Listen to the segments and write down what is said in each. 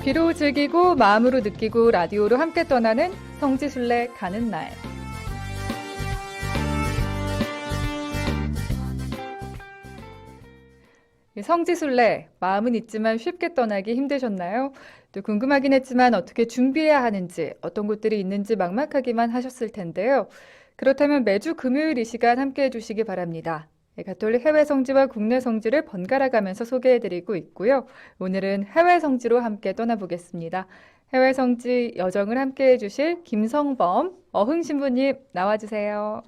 귀로 즐기고 마음으로 느끼고 라디오로 함께 떠나는 성지순례 가는 날. 성지순례, 마음은 있지만 쉽게 떠나기 힘드셨나요? 또 궁금하긴 했지만 어떻게 준비해야 하는지, 어떤 곳들이 있는지 막막하기만 하셨을 텐데요. 그렇다면 매주 금요일 이 시간 함께해 주시기 바랍니다. 가톨릭 해외 성지와 국내 성지를 번갈아 가면서 소개해드리고 있고요. 오늘은 해외 성지로 함께 떠나보겠습니다. 해외 성지 여정을 함께해 주실 김성범 어흥 신부님 나와주세요.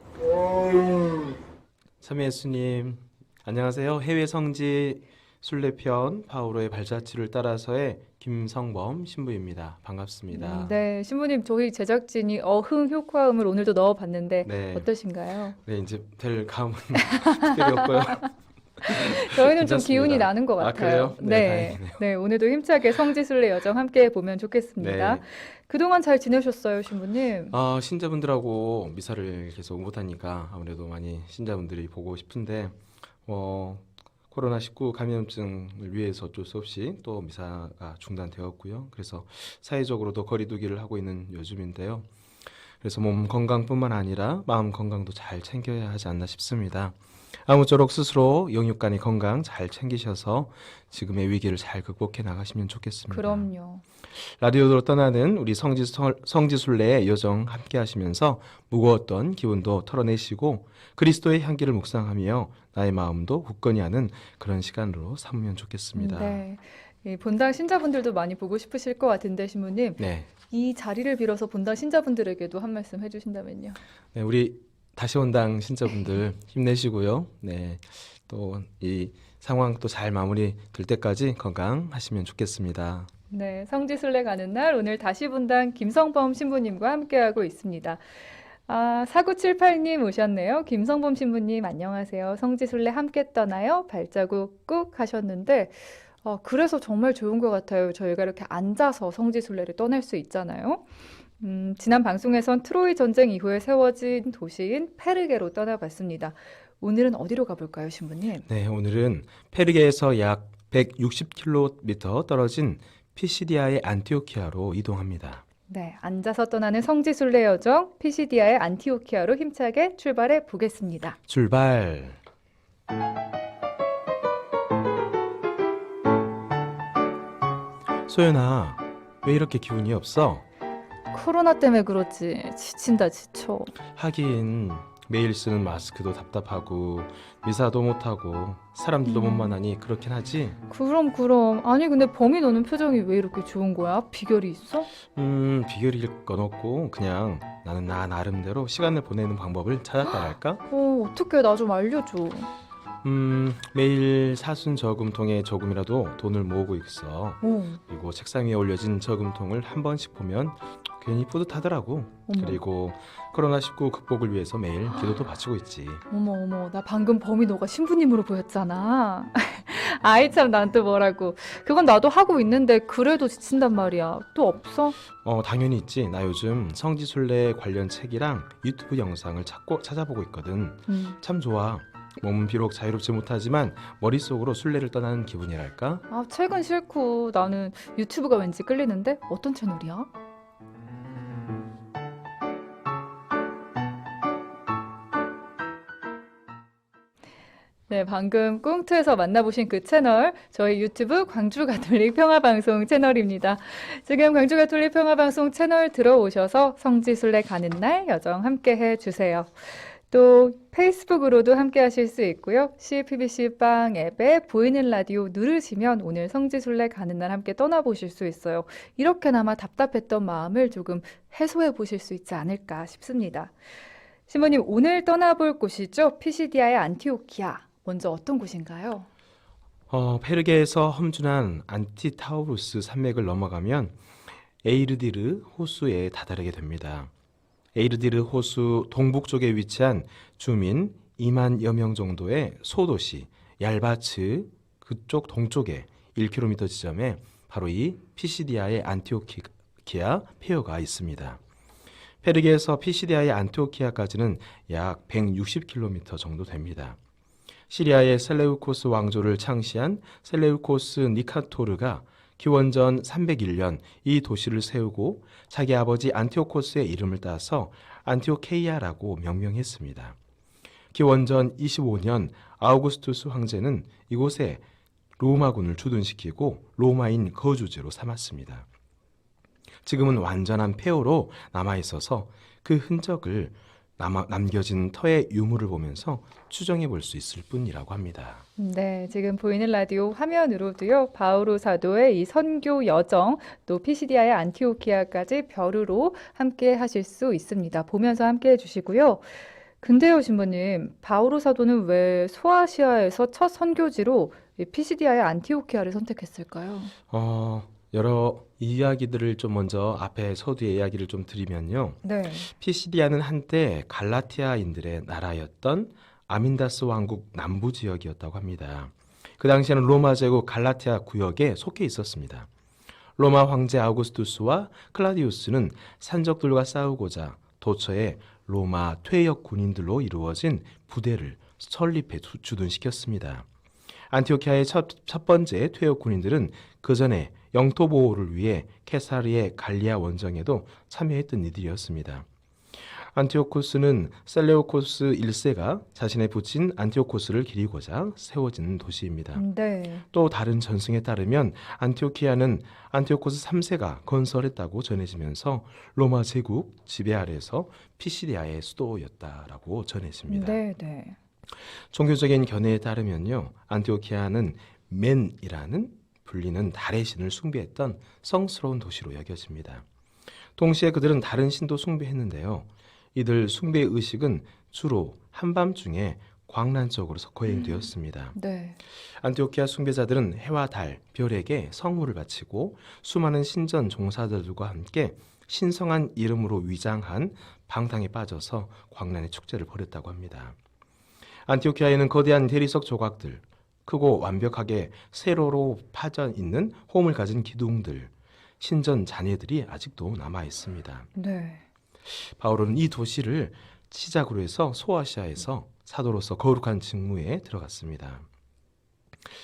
참여 예수님, 안녕하세요. 해외 성지 순례편 파우로의 발자취를 따라서의 김성범 신부입니다. 반갑습니다. 네, 신부님 저희 제작진이 어흥 효과음을 오늘도 넣어봤는데 네. 어떠신가요? 네, 이제 될 감은 특별히 없고요. 저희는 좀 괜찮습니다. 기운이 나는 것 아, 같아요. 그래요? 네, 다행이네요. 네, 오늘도 힘차게 성지순례 여정 함께 보면 좋겠습니다. 네. 그동안 잘 지내셨어요, 신부님? 신자분들하고 미사를 계속 못하니까 아무래도 많이 신자분들이 보고 싶은데 코로나19 감염증을 위해서 어쩔 수 없이 또 미사가 중단되었고요. 그래서 사회적으로도 거리 두기를 하고 있는 요즘인데요. 그래서 몸 건강뿐만 아니라 마음 건강도 잘 챙겨야 하지 않나 싶습니다. 아무쪼록 스스로 영육 간의 건강 잘 챙기셔서 지금의 위기를 잘 극복해 나가시면 좋겠습니다. 그럼요. 라디오로 떠나는 우리 성지순례의 여정 함께 하시면서 무거웠던 기운도 털어내시고 그리스도의 향기를 묵상하며 나의 마음도 굳건히 하는 그런 시간으로 삼으면 좋겠습니다. 네. 이 본당 신자분들도 많이 보고 싶으실 것 같은데, 신부님. 네. 이 자리를 빌어서 본당 신자분들에게도 한 말씀 해주신다면요. 네, 우리 다시 온당 신자분들 힘내시고요. 네, 또 이 상황 또 잘 마무리 될 때까지 건강하시면 좋겠습니다. 네, 성지순례 가는 날 오늘 다시 본당 김성범 신부님과 함께하고 있습니다. 4978님 오셨네요. 김성범 신부님 안녕하세요. 성지순례 함께 떠나요. 발자국 꾹 하셨는데 그래서 정말 좋은 것 같아요. 저희가 이렇게 앉아서 성지순례를 떠날 수 있잖아요. 지난 방송에선 트로이 전쟁 이후에 세워진 도시인 페르게로 떠나봤습니다. 오늘은 어디로 가볼까요, 신부님? 네, 오늘은 페르게에서 약 160km 떨어진 피시디아의 안티오키아로 이동합니다. 네, 앉아서 떠나는 성지순례 여정 피시디아의 안티오키아로 힘차게 출발해 보겠습니다. 출발! 소연아, 왜 이렇게 기운이 없어? 코로나 때문에 그렇지 지친다 지쳐. 하긴 매일 쓰는 마스크도 답답하고 미사도 못하고 사람들도 못 만나니 그렇긴 하지. 그럼 아니 근데 범이 너는 표정이 왜 이렇게 좋은 거야? 비결이 있어? 비결일 건 없고 그냥 나는 나 나름대로 시간을 보내는 방법을 찾았다랄까? 어떡해 나 좀 알려줘. 매일 사순 저금통에 조금이라도 돈을 모으고 있어. 그리고 책상 위에 올려진 저금통을 한 번씩 보면 괜히 뿌듯하더라고. 어머. 그리고 코로나19 극복을 위해서 매일 기도도 바치고 있지. 어머 나 방금 범이 너가 신부님으로 보였잖아. 아이 참 난 또 뭐라고. 그건 나도 하고 있는데 그래도 지친단 말이야. 또 없어? 당연히 있지. 나 요즘 성지순례 관련 책이랑 유튜브 영상을 찾아보고 있거든. 참 좋아. 몸은 비록 자유롭지 못하지만 머릿속으로 순례를 떠나는 기분이랄까? 책은 싫고 나는 유튜브가 왠지 끌리는데 어떤 채널이야? 네, 방금 꽁트에서 만나보신 그 채널, 저희 유튜브 광주가톨릭 평화방송 채널입니다. 지금 광주가톨릭 평화방송 채널 들어오셔서 성지순례 가는 날 여정 함께 해주세요. 또 페이스북으로도 함께 하실 수 있고요. CPBC 빵 앱에 보이는 라디오 누르시면 오늘 성지순례 가는 날 함께 떠나보실 수 있어요. 이렇게나마 답답했던 마음을 조금 해소해 보실 수 있지 않을까 싶습니다. 신부님, 오늘 떠나볼 곳이죠. 피시디아의 안티오키아. 먼저 어떤 곳인가요? 페르게에서 험준한 안티타우루스 산맥을 넘어가면 에이르디르 호수에 다다르게 됩니다. 에이르디르 호수 동북쪽에 위치한 주민 2만여 명 정도의 소도시 얄바츠 그쪽 동쪽에 1km 지점에 바로 이 피시디아의 안티오키아 폐허가 있습니다. 페르게에서 피시디아의 안티오키아까지는 약 160km 정도 됩니다. 시리아의 셀레우코스 왕조를 창시한 셀레우코스 니카토르가 기원전 301년 이 도시를 세우고 자기 아버지 안티오코스의 이름을 따서 안티오케이아라고 명명했습니다. 기원전 25년 아우구스투스 황제는 이곳에 로마군을 주둔시키고 로마인 거주지로 삼았습니다. 지금은 완전한 폐허로 남아있어서 그 흔적을 남겨진 터의 유물을 보면서 추정해 볼 수 있을 뿐이라고 합니다. 네, 지금 보이는 라디오 화면으로도요, 바오로 사도의 이 선교 여정, 또 피시디아의 안티오키아까지 벼루로 함께 하실 수 있습니다. 보면서 함께 해주시고요. 근데요, 신부님, 바오로 사도는 왜 소아시아에서 첫 선교지로 이 피시디아의 안티오키아를 선택했을까요? 여러 이야기들을 좀 먼저 앞에 서두에 이야기를 좀 드리면요. 네, 피시디아는 한때 갈라티아인들의 나라였던 아민다스 왕국 남부 지역이었다고 합니다. 그 당시에는 로마 제국 갈라티아 구역에 속해 있었습니다. 로마 황제 아우구스투스와 클라디우스는 산적들과 싸우고자 도처에 로마 퇴역 군인들로 이루어진 부대를 설립해 주둔시켰습니다. 안티오키아의 첫 번째 퇴역 군인들은 그 전에 영토 보호를 위해 케사르의 갈리아 원정에도 참여했던 이들이었습니다. 안티오코스는 셀레우코스 1세가 자신의 부친 안티오코스를 기리고자 세워진 도시입니다. 네, 또 다른 전승에 따르면 안티오키아는 안티오코스 3세가 건설했다고 전해지면서 로마 제국 지배 아래에서 피시디아의 수도였다라고 전해집니다. 네. 종교적인 견해에 따르면요, 안티오키아는 맨이라는 불리는 달의 신을 숭배했던 성스러운 도시로 여겨집니다. 동시에 그들은 다른 신도 숭배했는데요. 이들 숭배 의식은 주로 한밤중에 광란 쪽으로서 거행되었습니다. 네. 안티오키아 숭배자들은 해와 달, 별에게 성물을 바치고 수많은 신전 종사자들과 함께 신성한 이름으로 위장한 방탕에 빠져서 광란의 축제를 벌였다고 합니다. 안티오키아에는 거대한 대리석 조각들, 크고 완벽하게 세로로 파져 있는 홈을 가진 기둥들, 신전 잔해들이 아직도 남아 있습니다. 네. 바울은 이 도시를 시작으로 해서 소아시아에서 사도로서 거룩한 직무에 들어갔습니다.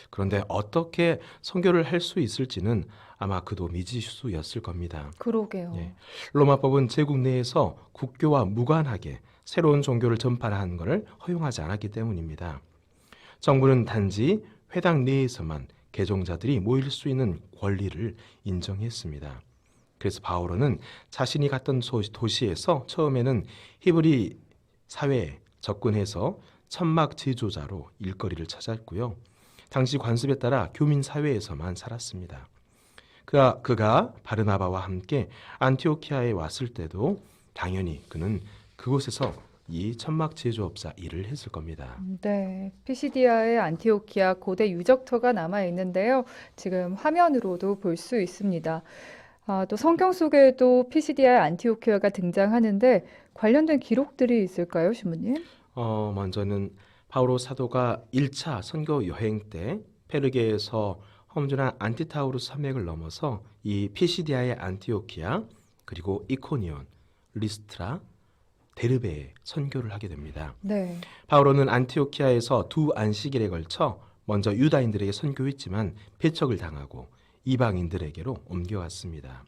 그런데 어떻게 선교를 할 수 있을지는 아마 그도 미지수였을 겁니다. 그러게요. 예. 로마법은 제국 내에서 국교와 무관하게 새로운 종교를 전파하는 것을 허용하지 않았기 때문입니다. 정부는 단지 회당 내에서만 개종자들이 모일 수 있는 권리를 인정했습니다. 그래서 바오로는 자신이 갔던 도시에서 처음에는 히브리 사회에 접근해서 천막 제조자로 일거리를 찾았고요. 당시 관습에 따라 교민 사회에서만 살았습니다. 그가 바르나바와 함께 안티오키아에 왔을 때도 당연히 그는 그곳에서 이 천막 제조업자 일을 했을 겁니다. 네, 피시디아의 안티오키아 고대 유적터가 남아 있는데요. 지금 화면으로도 볼 수 있습니다. 또 성경 속에도 피시디아의 안티오키아가 등장하는데 관련된 기록들이 있을까요, 신부님? 먼저는 바오로 사도가 1차 선교 여행 때 페르게에서 험준한 안티타우루스 산맥을 넘어서 이 피시디아의 안티오키아, 그리고 이코니온, 리스트라, 데르베에 선교를 하게 됩니다. 네, 바오로는 안티오키아에서 두 안식일에 걸쳐 먼저 유다인들에게 선교했지만 배척을 당하고 이방인들에게로 옮겨왔습니다.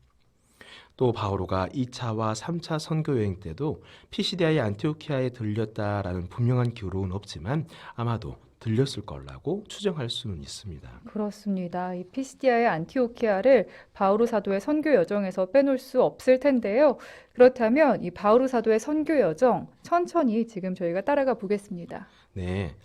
또 바오로가 2차와 3차 선교 여행 때도 피시디아의 안티오키아에 들렸다라는 분명한 기록은 없지만 아마도 들렸을 거라고 추정할 수는 있습니다. 그렇습니다. 이 피시디아의 안티오키아를 바오로 사도의 선교 여정에서 빼놓을 수 없을 텐데요. 그렇다면 이 바오로 사도의 선교 여정 천천히 지금 저희가 따라가 보겠습니다. 네,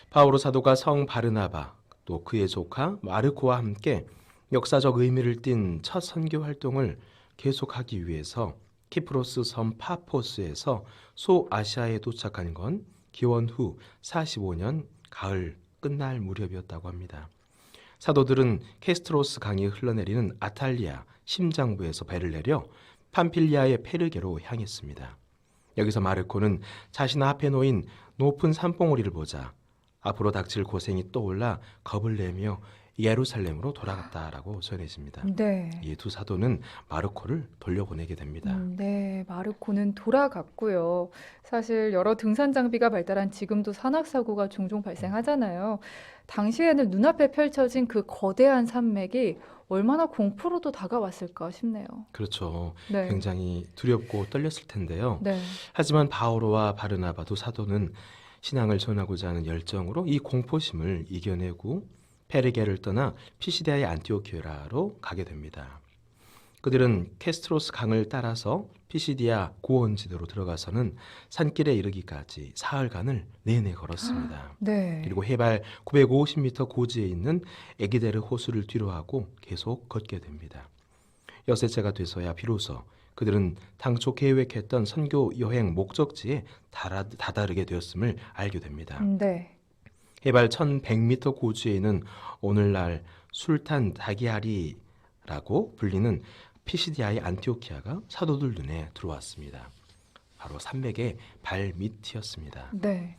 바오로 사도가 성 바르나바 또 그의 조카 마르코와 함께 역사적 의미를 띤 첫 선교 활동을 계속하기 위해서 키프로스 섬 파포스에서 소아시아에 도착한 건 기원 후 45년 가을 끝날 무렵이었다고 합니다. 사도들은 케스트로스 강이 흘러내리는 아탈리아 심장부에서 배를 내려 팜필리아의 페르게로 향했습니다. 여기서 마르코는 자신 앞에 놓인 높은 산봉우리를 보자 앞으로 닥칠 고생이 떠올라 겁을 내며 예루살렘으로 돌아갔다라고 전해집니다. 네. 이 두 사도는 마르코를 돌려보내게 됩니다. 네, 마르코는 돌아갔고요. 사실 여러 등산 장비가 발달한 지금도 산악사고가 종종 발생하잖아요. 당시에는 눈앞에 펼쳐진 그 거대한 산맥이 얼마나 공포로도 다가왔을까 싶네요. 그렇죠. 네, 굉장히 두렵고 떨렸을 텐데요. 네, 하지만 바오로와 바르나바 두 사도는 신앙을 전하고자 하는 열정으로 이 공포심을 이겨내고 페르게를 떠나 피시디아의 안티오키아로 가게 됩니다. 그들은 캐스트로스 강을 따라서 피시디아 고원지대로 들어가서는 산길에 이르기까지 사흘간을 내내 걸었습니다. 네. 그리고 해발 950m 고지에 있는 에기데르 호수를 뒤로하고 계속 걷게 됩니다. 여섯째가 돼서야 비로소 그들은 당초 계획했던 선교 여행 목적지에 다다르게 되었음을 알게 됩니다. 네. 해발 1100m 고지에 있는 오늘날 술탄 다기아리라고 불리는 피시디아의 안티오키아가 사도들 눈에 들어왔습니다. 바로 산맥의 발밑이었습니다. 네.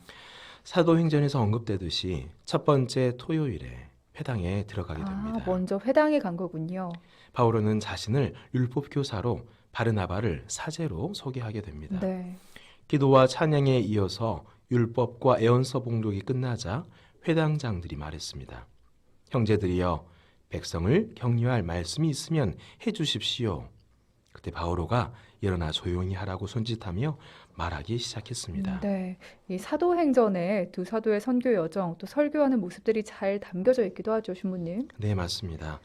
사도행전에서 언급되듯이 첫 번째 토요일에 회당에 들어가게 됩니다. 먼저 회당에 간 거군요. 바오로는 자신을 율법 교사로 바르나바를 사제로 소개하게 됩니다. 네. 기도와 찬양에 이어서 율법과 애언서 봉독이 끝나자 회당장들이 말했습니다. 형제들이여 백성을 격려할 말씀이 있으면 해주십시오. 그때 바오로가 일어나 조용히 하라고 손짓하며 말하기 시작했습니다. 네. 이 사도행전에 두 사도의 선교 여정, 또 설교하는 모습들이 잘 담겨져 있기도 하죠, 신부님. 네, 맞습니다.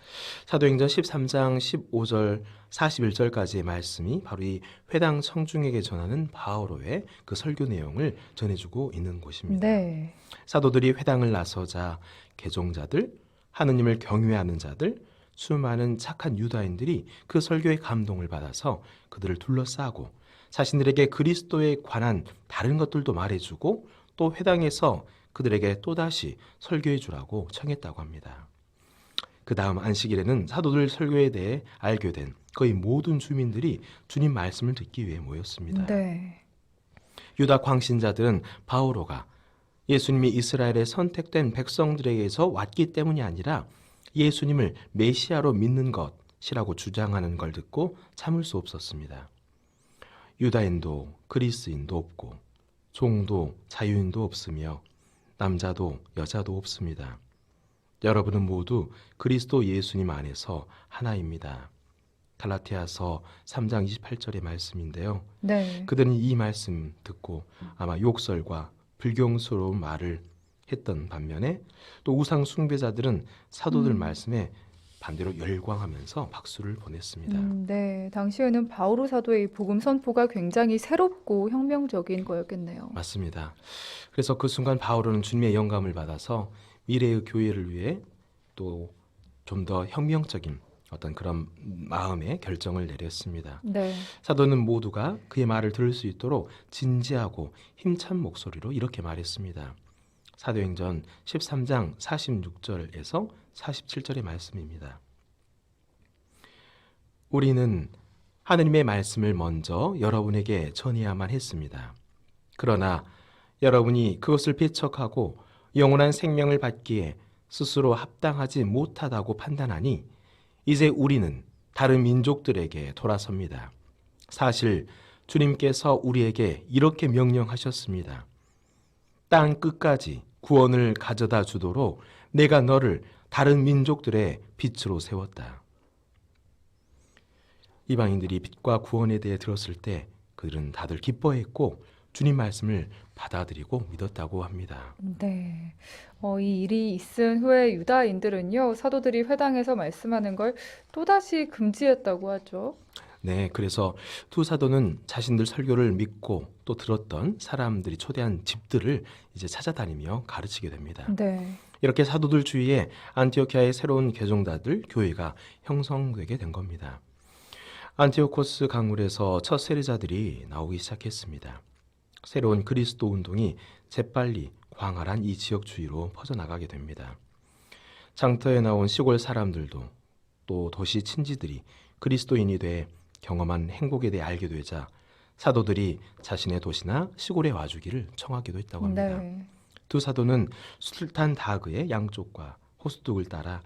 사도행전 13장 15절 41절까지의 말씀이 바로 이 회당 청중에게 전하는 바오로의 그 설교 내용을 전해주고 있는 곳입니다. 네. 사도들이 회당을 나서자 개종자들, 하느님을 경외하는 자들, 수많은 착한 유다인들이 그 설교에 감동을 받아서 그들을 둘러싸고 자신들에게 그리스도에 관한 다른 것들도 말해주고 또 회당에서 그들에게 또다시 설교해 주라고 청했다고 합니다. 그 다음 안식일에는 사도들 설교에 대해 알게 된 거의 모든 주민들이 주님 말씀을 듣기 위해 모였습니다. 네. 유다 광신자들은 바오로가 예수님이 이스라엘에 선택된 백성들에게서 왔기 때문이 아니라 예수님을 메시아로 믿는 것이라고 주장하는 걸 듣고 참을 수 없었습니다. 유다인도 그리스인도 없고 종도 자유인도 없으며 남자도 여자도 없습니다. 여러분은 모두 그리스도 예수님 안에서 하나입니다. 갈라티아서 3장 28절의 말씀인데요. 네. 그들은 이 말씀 듣고 아마 욕설과 불경스러운 말을 했던 반면에 또 우상 숭배자들은 사도들 말씀에 반대로 열광하면서 박수를 보냈습니다. 네. 당시에는 바오로 사도의 복음 선포가 굉장히 새롭고 혁명적인 거였겠네요. 맞습니다. 그래서 그 순간 바오로는 주님의 영감을 받아서 미래의 교회를 위해 또 좀 더 혁명적인 어떤 그런 마음의 결정을 내렸습니다. 네. 사도는 모두가 그의 말을 들을 수 있도록 진지하고 힘찬 목소리로 이렇게 말했습니다. 사도행전 13장 46절에서 47절의 말씀입니다. 우리는 하느님의 말씀을 먼저 여러분에게 전해야만 했습니다. 그러나 여러분이 그것을 배척하고 영원한 생명을 받기에 스스로 합당하지 못하다고 판단하니 이제 우리는 다른 민족들에게 돌아섭니다. 사실 주님께서 우리에게 이렇게 명령하셨습니다. 땅 끝까지 구원을 가져다 주도록 내가 너를 다른 민족들의 빛으로 세웠다. 이방인들이 빛과 구원에 대해 들었을 때 그들은 다들 기뻐했고 주님 말씀을 받아들이고 믿었다고 합니다. 네. 이 일이 있은 후에 유다인들은요, 사도들이 회당에서 말씀하는 걸 또다시 금지했다고 하죠. 네, 그래서 두 사도는 자신들 설교를 믿고 또 들었던 사람들이 초대한 집들을 이제 찾아다니며 가르치게 됩니다. 네. 이렇게 사도들 주위에 안티오키아의 새로운 개종자들 교회가 형성되게 된 겁니다. 안티오코스 강물에서 첫 세례자들이 나오기 시작했습니다. 새로운 그리스도 운동이 재빨리 광활한 이 지역 주위로 퍼져나가게 됩니다. 장터에 나온 시골 사람들도 또 도시 친지들이 그리스도인이 돼 경험한 행복에 대해 알게 되자 사도들이 자신의 도시나 시골에 와주기를 청하기도 했다고 합니다. 네. 두 사도는 술탄 다그의 양쪽과 호수둑을 따라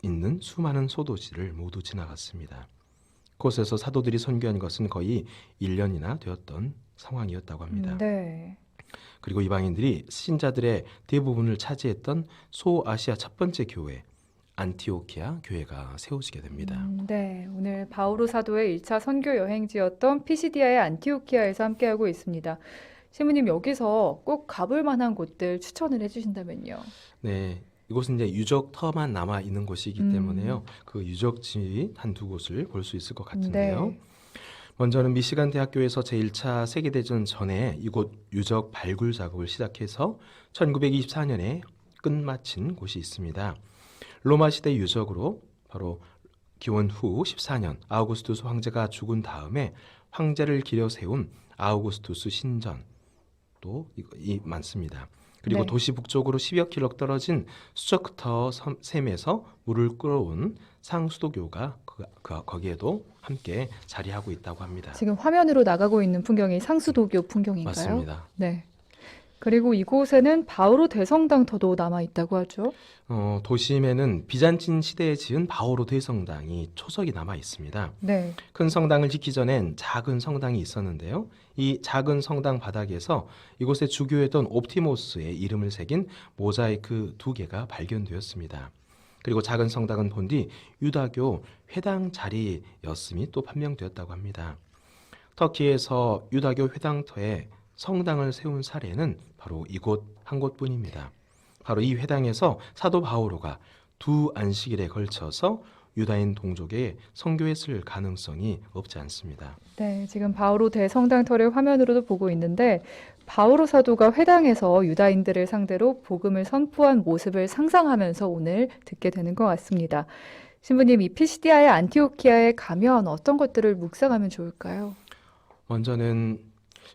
있는 수많은 소도시를 모두 지나갔습니다. 그곳에서 사도들이 선교한 것은 거의 1년이나 되었던 상황이었다고 합니다. 네. 그리고 이방인들이 신자들의 대부분을 차지했던 소아시아 첫 번째 교회 안티오키아 교회가 세워지게 됩니다. 네. 오늘 바오로 사도의 1차 선교 여행지였던 피시디아의 안티오키아에서 함께하고 있습니다. 신부님 여기서 꼭 가볼 만한 곳들 추천을 해주신다면요. 네, 이곳은 이제 유적터만 남아 있는 곳이기 음. 때문에요. 그 유적지 한두 곳을 볼 수 있을 것 같은데요. 네. 먼저는 미시간 대학교에서 제1차 세계대전 전에 이곳 유적 발굴 작업을 시작해서 1924년에 끝마친 곳이 있습니다. 로마 시대 유적으로 바로 기원 후 14년 아우구스투스 황제가 죽은 다음에 황제를 기려 세운 아우구스투스 신전도 많습니다. 그리고 네. 도시 북쪽으로 10여 킬로 떨어진 수저크터 샘에서 물을 끌어온 상수도교가 거기에도 함께 자리하고 있다고 합니다. 지금 화면으로 나가고 있는 풍경이 상수도교 풍경인가요? 맞습니다. 네. 그리고 이곳에는 바오로 대성당터도 남아 있다고 하죠. 도심에는 비잔틴 시대에 지은 바오로 대성당이 초석이 남아 있습니다. 네. 큰 성당을 짓기 전엔 작은 성당이 있었는데요. 이 작은 성당 바닥에서 이곳에 주교했던 옵티모스의 이름을 새긴 모자이크 2개가 발견되었습니다. 그리고 작은 성당은 본 뒤 유다교 회당 자리였음이 또 판명되었다고 합니다. 터키에서 유다교 회당터에 성당을 세운 사례는 바로 이곳 한 곳뿐입니다. 바로 이 회당에서 사도 바오로가 두 안식일에 걸쳐서 유다인 동족에 선교했을 가능성이 없지 않습니다. 네, 지금 바오로 대성당터를 화면으로도 보고 있는데 바오로 사도가 회당에서 유다인들을 상대로 복음을 선포한 모습을 상상하면서 오늘 듣게 되는 것 같습니다. 신부님, 이 피시디아의 안티오키아에 가면 어떤 것들을 묵상하면 좋을까요? 먼저는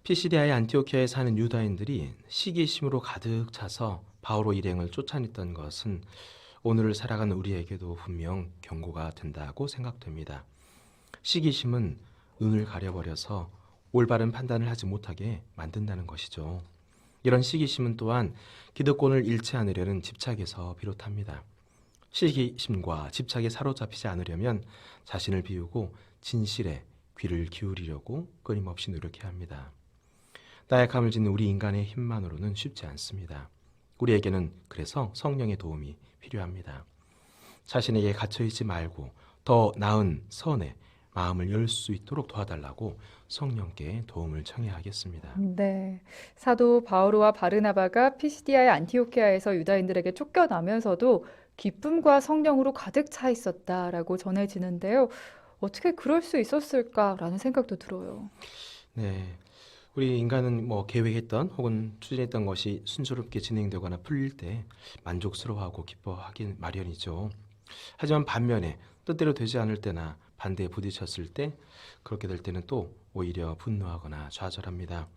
피시디아의 안티오키아에 사는 유다인들이 시기심으로 가득 차서 바오로 일행을 쫓아냈던 것은 오늘을 살아가는 우리에게도 분명 경고가 된다고 생각됩니다. 시기심은 은을 가려버려서 올바른 판단을 하지 못하게 만든다는 것이죠. 이런 시기심은 또한 기득권을 잃지 않으려는 집착에서 비롯합니다. 시기심과 집착에 사로잡히지 않으려면 자신을 비우고 진실에 귀를 기울이려고 끊임없이 노력해야 합니다. 나약함을 짓는 우리 인간의 힘만으로는 쉽지 않습니다. 우리에게는 그래서 성령의 도움이 필요합니다. 자신에게 갇혀있지 말고 더 나은 선에 마음을 열 수 있도록 도와달라고 성령께 도움을 청해야 하겠습니다. 네, 사도 바오로와 바르나바가 피시디아의 안티오키아에서 유다인들에게 쫓겨나면서도 기쁨과 성령으로 가득 차 있었다라고 전해지는데요. 어떻게 그럴 수 있었을까라는 생각도 들어요. 네, 우리 인간은 계획했던 혹은 추진했던 것이 순조롭게 진행되거나 풀릴 때 만족스러워하고 기뻐하기 마련이죠. 하지만 반면에 뜻대로 되지 않을 때나 반대에 부딪혔을 때 그렇게 될 때는 또 오히려 분노하거나 좌절합니다.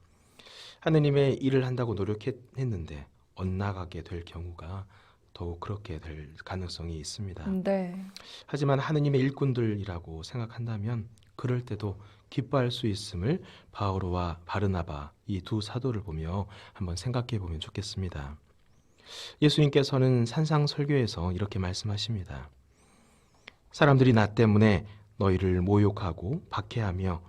하느님의 일을 한다고 노력했는데 엇나가게 될 경우가 더욱 그렇게 될 가능성이 있습니다. 네. 하지만 하느님의 일꾼들이라고 생각한다면 그럴 때도 기뻐할 수 있음을 바오로와 바르나바 이 두 사도를 보며 한번 생각해 보면 좋겠습니다. 예수님께서는 산상설교에서 이렇게 말씀하십니다. 사람들이 나 때문에 너희를 모욕하고 박해하며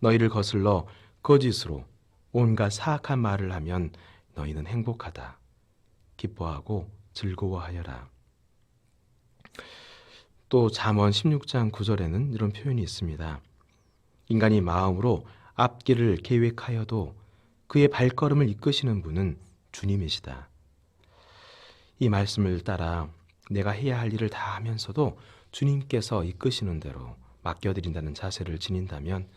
너희를 거슬러 거짓으로 온갖 사악한 말을 하면 너희는 행복하다. 기뻐하고 즐거워하여라. 또 잠언 16장 9절에는 이런 표현이 있습니다. 인간이 마음으로 앞길을 계획하여도 그의 발걸음을 이끄시는 분은 주님이시다. 이 말씀을 따라 내가 해야 할 일을 다 하면서도 주님께서 이끄시는 대로 맡겨드린다는 자세를 지닌다면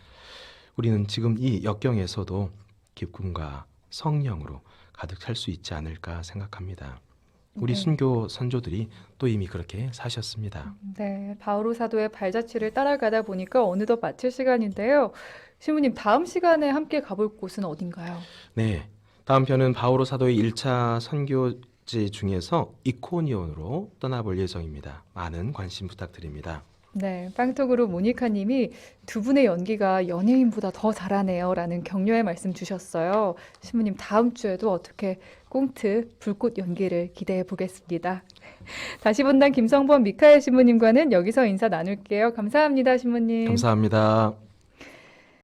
우리는 지금 이 역경에서도 기쁨과 성령으로 가득 찰 수 있지 않을까 생각합니다. 우리 네. 순교 선조들이 또 이미 그렇게 사셨습니다. 네, 바오로 사도의 발자취를 따라가다 보니까 어느덧 마칠 시간인데요. 신부님, 다음 시간에 함께 가볼 곳은 어딘가요? 네, 다음 편은 바오로 사도의 1차 선교지 중에서 이코니온으로 떠나볼 예정입니다. 많은 관심 부탁드립니다. 네, 빵톡으로 모니카님이 두 분의 연기가 연예인보다 더 잘하네요. 라는 격려의 말씀 주셨어요. 신부님, 다음 주에도 어떻게 꽁트, 불꽃 연기를 기대해 보겠습니다. 다시 본당 김성범 미카엘 신부님과는 여기서 인사 나눌게요. 감사합니다, 신부님. 감사합니다.